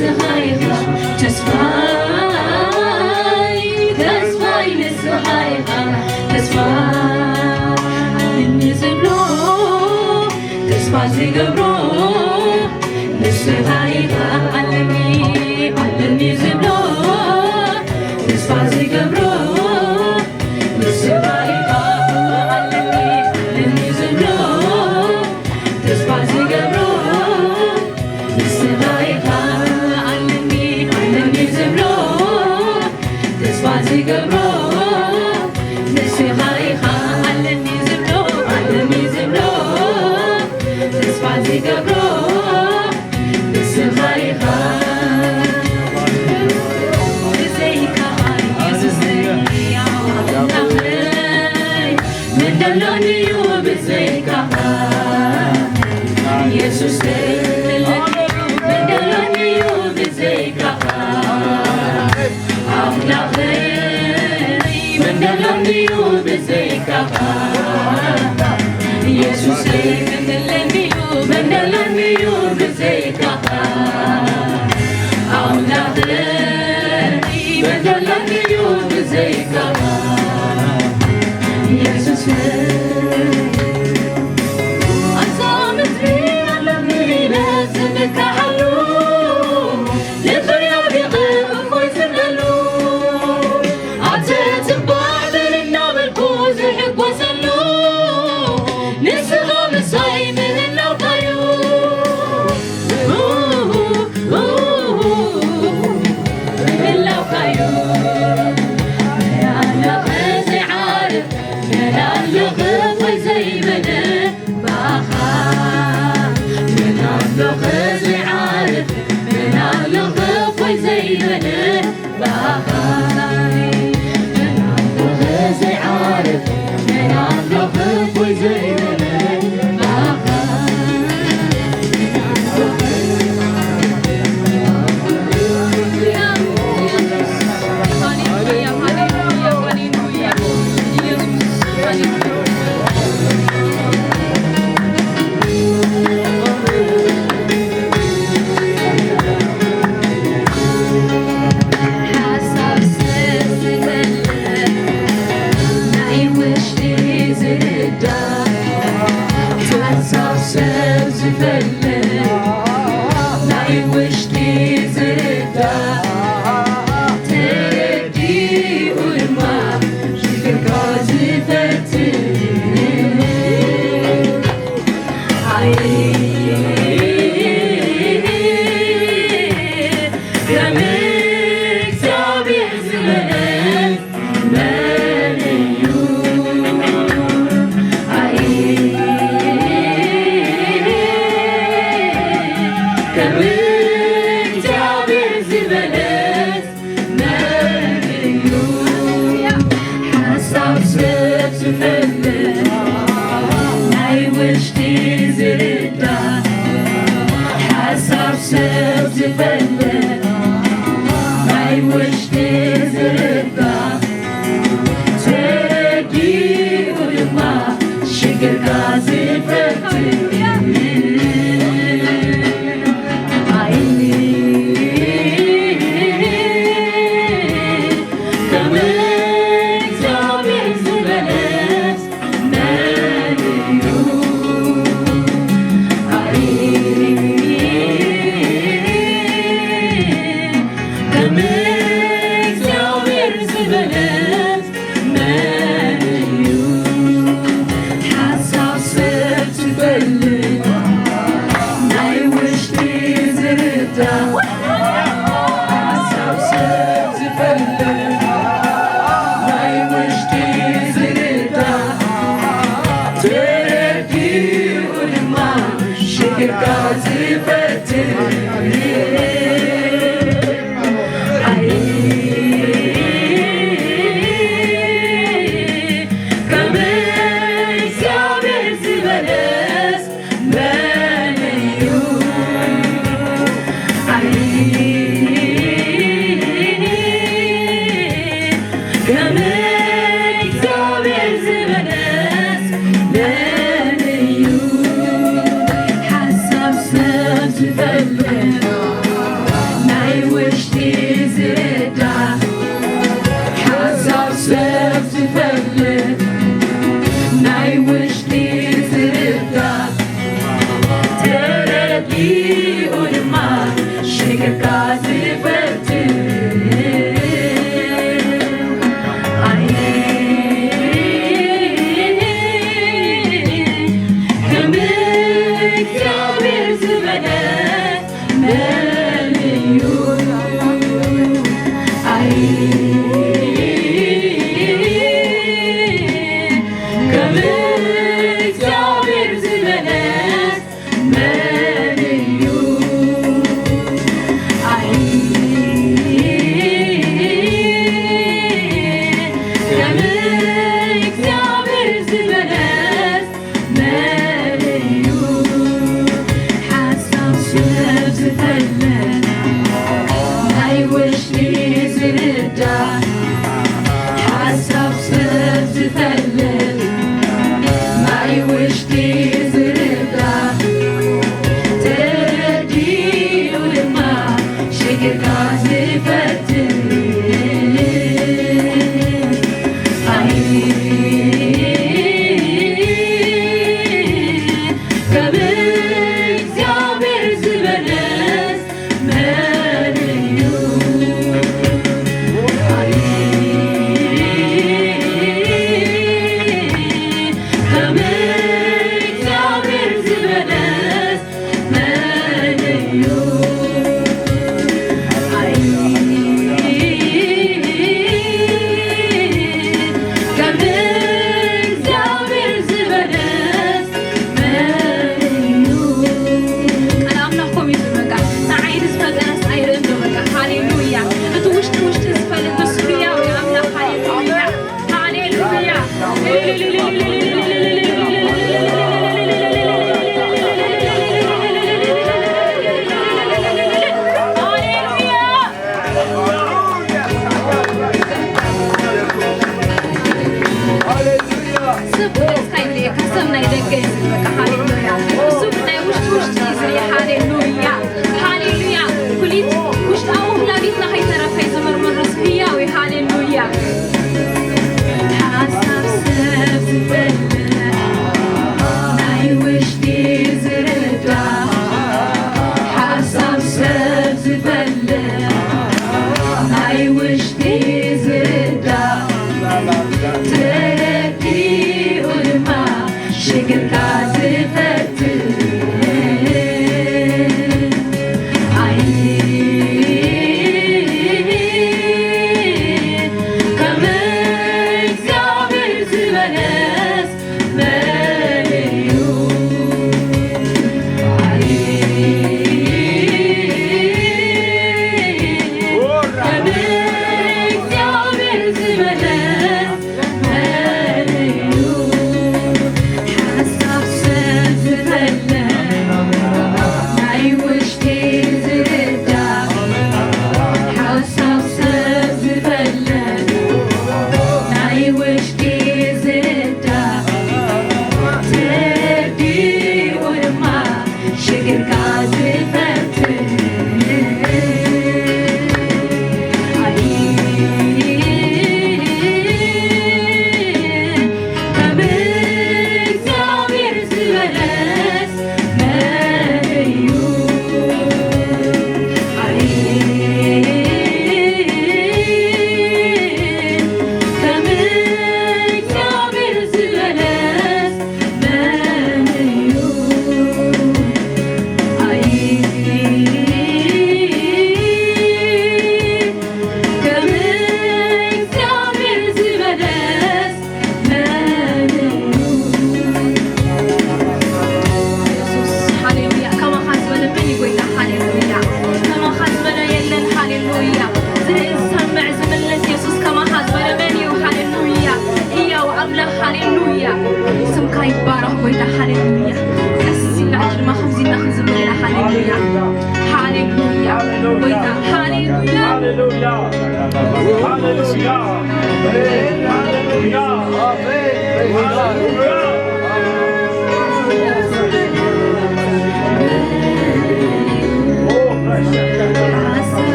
ንስኻይኻ ተስፋይ ተስፋይ ንስኻይኻ ተስፋ ዓለኒ ዝብሎ ተስፋ ዝገብሮ ንስኻይኻ ዓለኒ ዓለኒ ዝብሎ ተስፋ ዝገብሮ ንስኻይኻ ዓለኒ ዓለኒ ዝብሎ ተስፋ ዝገብሮ ንስኻይኻ ዓለኒ ዓለኒ ዝብሎ ተስፋ ዝገብሮ ንስኻይኻ ዓለኒ ዝብሎ ዓለኒ ዝብሎ ተስፋ ዝገብሮ ንስኻይኻ ብዘይካ ኢየሱሰይ ኣምላኸይ ምን ደሎኒ እዩ ብዘይካ ኢየሱሰይ ምን ደሎኒ እዩ ብዘይካ ኣምላኸይ ምን ደሎኒ እዩ ብዘይካ ኢየሱሰይ ምን ደሎኒ እዩ ብዘይካ ኣምላኸይ ምን ደሎኒ እዩ ብዘይካ ኢየሱሰይ تدي ولما شكر كاسي فتي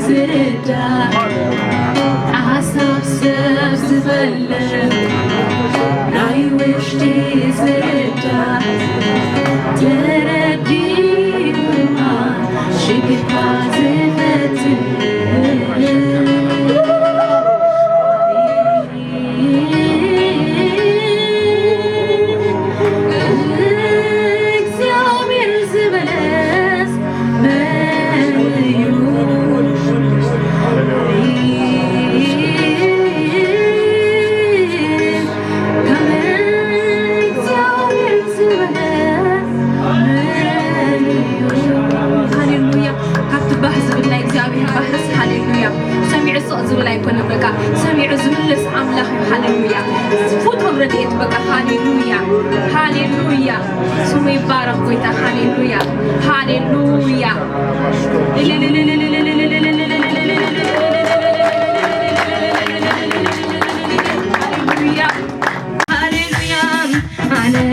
زردا عصب سب زبلة راي وشتي زردا تردي ما شكت زفتي سميع زملس عملاق هاليلويا فوتهم رديت بقى هاليلويا هاليلويا سمي بارك ويتا هاليلويا هاليلويا هاليلويا أنا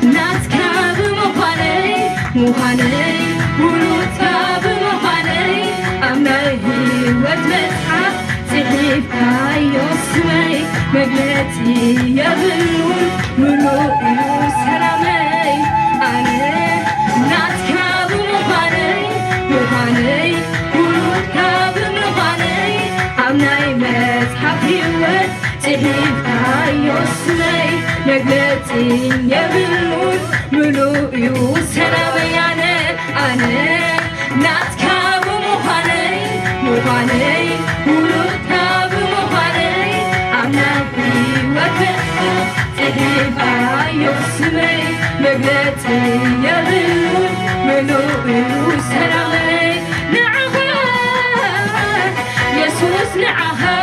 ناس كاب مفاني مهاني ولوتا بمفاني أمني وتمسحب يوسمي مجلتي يبنون ملوئي سلامي أنا ناتكاب مغاني مغاني ولوكاب مغاني أمناي متحفي وتحيفا يوسمي مجلتي يبنون ملوئي سلامي أنا ناتكاب مغاني مغاني يوسمي مجلتي يغلون ملوئي سلامي نعها يسوس نعها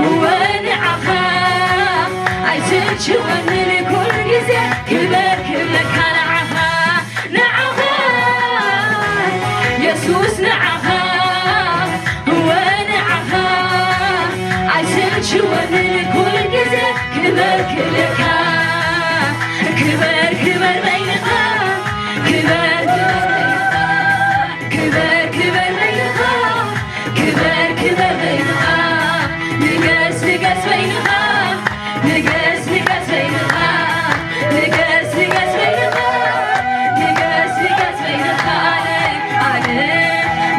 هو نعها عايزين شوان لكل جزء كبر كلك نعها نعها يسوس نعها هو نعها عايزين شوان لكل جزء كبر كلك كبر كبر بينها كبر كبر كبر بينها كبر كبر بينها نقص نقص بينها نقص نقص بينها نقص نقص بينها نقص نقص بينها أنا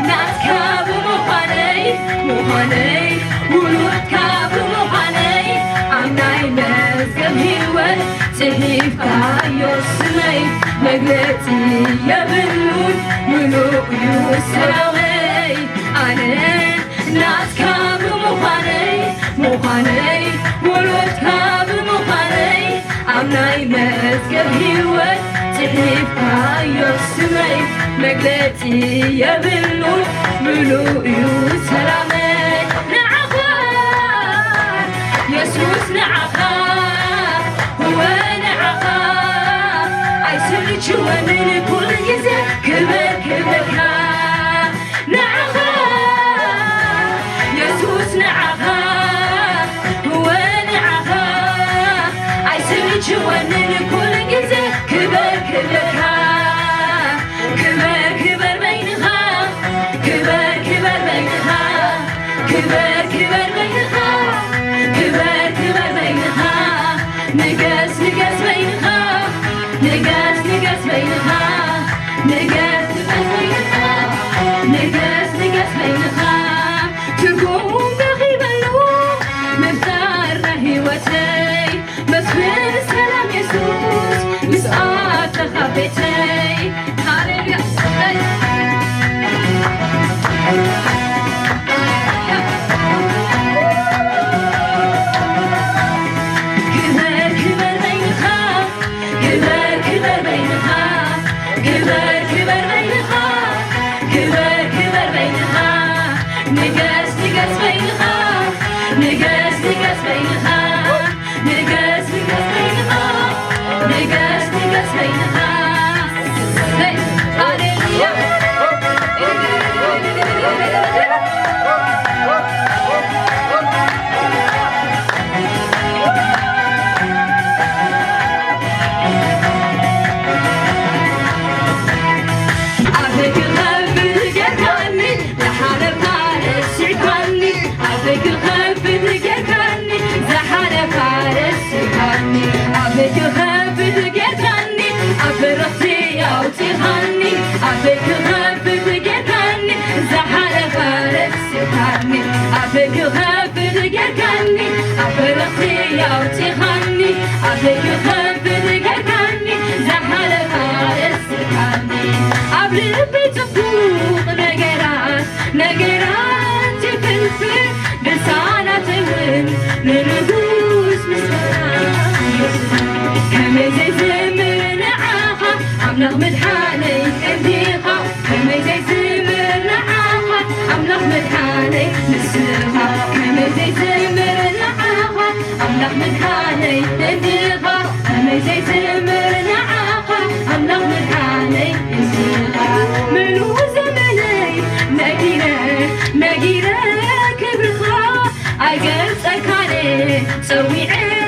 ناس كاب مهاني مهاني ولود كاب مهاني أمناي ناس كبير تهيفا يوسمي مجلتي يبنون ملوئي وسلامي أنا ناس كاب مهاني مهاني ولود كاب مهاني أمناي مسكب هيوت تهيفا يوسمي مجلتي يبنون ملوئي وسلامي نعفا يسوس نعفا شوان لكل جزء كبر كبرها نعها يسوس نعها هو نعها عايزين شوان لكل جزء كبر كبرها كبر كبر بينها كبر كبر بينها كبر كبر بينها كبر كبر بينها نقص نقص بينها نقص نقص بينها نقص نقص نقص بينها تقوم بغيبلو مفتار هيوتي مسفر سلام يسوس مسقط خبيتي هاليلويا أبيك غفت جركني زحر خارج سكاني أبيك غفت جركني أبرختي يا وتخني أبيك غفت جركني زحر خارج سكاني أبلي بتفوق نجرات تفلفل بسانة وين نردوس مسكان كم زي زمر نعاها عم نغمد حالي نديها كم زي زمر نعاها عم نغمد حالي نسرها كم زي زمر نعاها عم نغمد حالي نديها كم زي زمر نعاها عم نغمد حالي نسرها منو زمني نجيرة كبرخا أجل سكاني صويعيو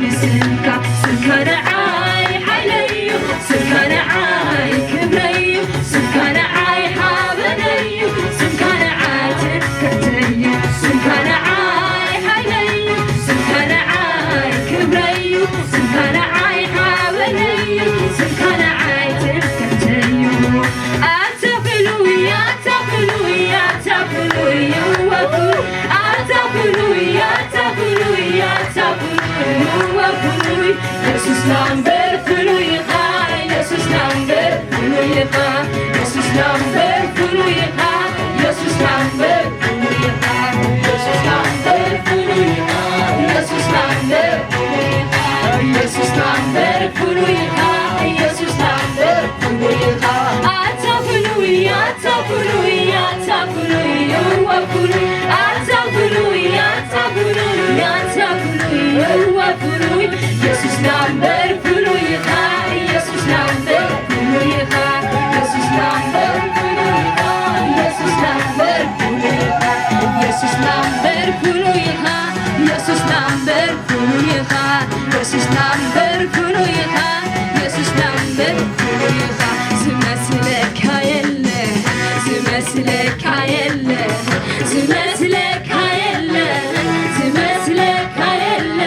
نسنكا سكانة عاي حليو سكانة عاي كبريو سكانة عاي حابنيو سكانة عاي تكتيو سكانة عاي حليو سكانة عاي كبريو سكانة عاي حابنيو سكانة عاي تكتيو Jesus number fuluiqa Jesus number fuluiqa Jesus number fuluiqa Jesus number fuluiqa Jesus number fuluiqa Jesus number fuluiqa Jesus number fuluiqa Jesus number fuluiqa atafuluya atafuluya atafuluya wa fulu atafuluya atafuluya atafuluya wa fulu Jesus number fuluiqa Jesus number fuluiqa Jesus number fuluiqa Jesus number fuluiqa Jesus number fuluiqa Jesus number fuluiqa Jesus number fuluiqa Jesus number fuluiqa ዝመስለካ የለ ዝመስለካ የለ ዝመስለካ የለ ዝመስለካ የለ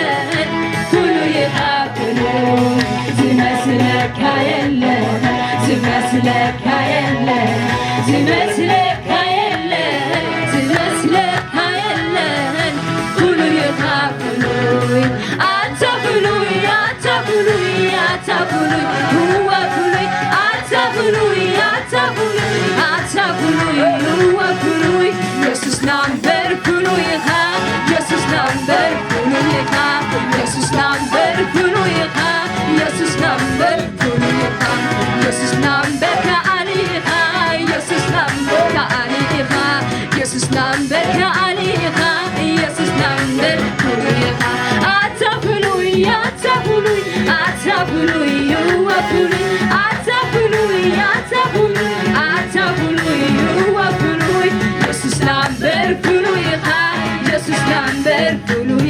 ዝመስለካ የለ ዝመስለካ የለ ዝመስለካ የለ ዝመስለካ የለ ፍሉይኻ ፍሉይ አንተ ፍሉይ አንተ ፍሉይ አንተ ፍሉይ ሁወ ፍሉይ አንተ ፍሉይ አንተ ፍሉይ አንተ ፍሉይ ሁወ ፍሉይ ኢየሱስ ናምበር ፍሉይኻ ኢየሱስ ናምበር ፍሉይኻ ኢየሱስ ናምበር ፍሉይኻ ኢየሱስ ናምበር ፍሉይኻ ኢየሱስ ናምበር ከኣሊኻ ኢየሱስ ናምበር ከኣሊኻ ኢየሱስ ናምበር ከኣሊኻ ኢየሱስ ናምበር ፍሉይኻ ኣታ ፍሉይ ኣታ ፍሉይ ኣታ ፍሉይ ሁወ ፍሉይ ኣታ ፍሉይ ኣታ ፍሉይ ኣታ ፍሉይ ሁወ ፍሉይ ኢየሱስ ናምበር ፍሉይኻ ኢየሱስ ናምበር ፍሉይ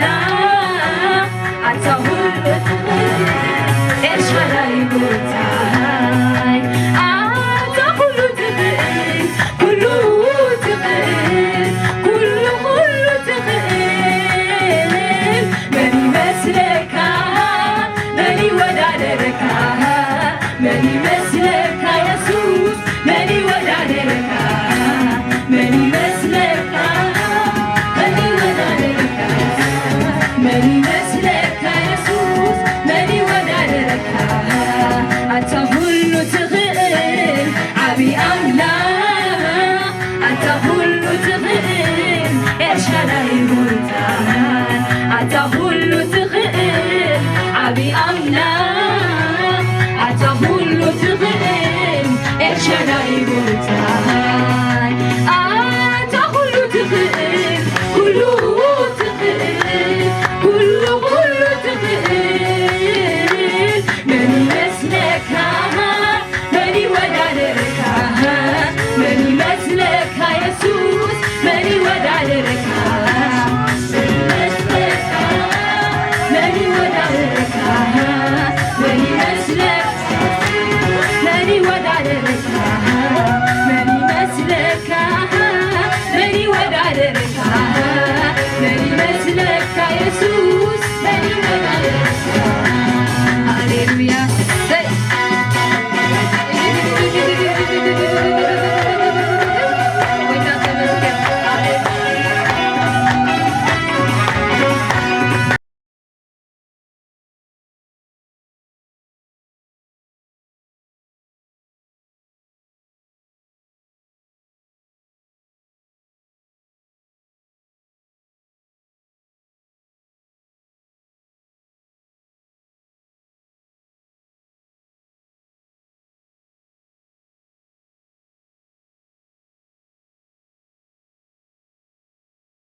أملاك أنت كل تغير إرشادي قلتاي أنت كل تغير كل تغير كل تغير ماني مثلك ماني ودادك ماني مثلك يسوع ماني ودادك ماني مثلك ماني ودادك ماني مثلك يسوع ماني ودادك أنت كل تغير عبي أملاك أنت كل تغير إرشادي قلتاي أنت كل تغير عبي أملاك أنت كل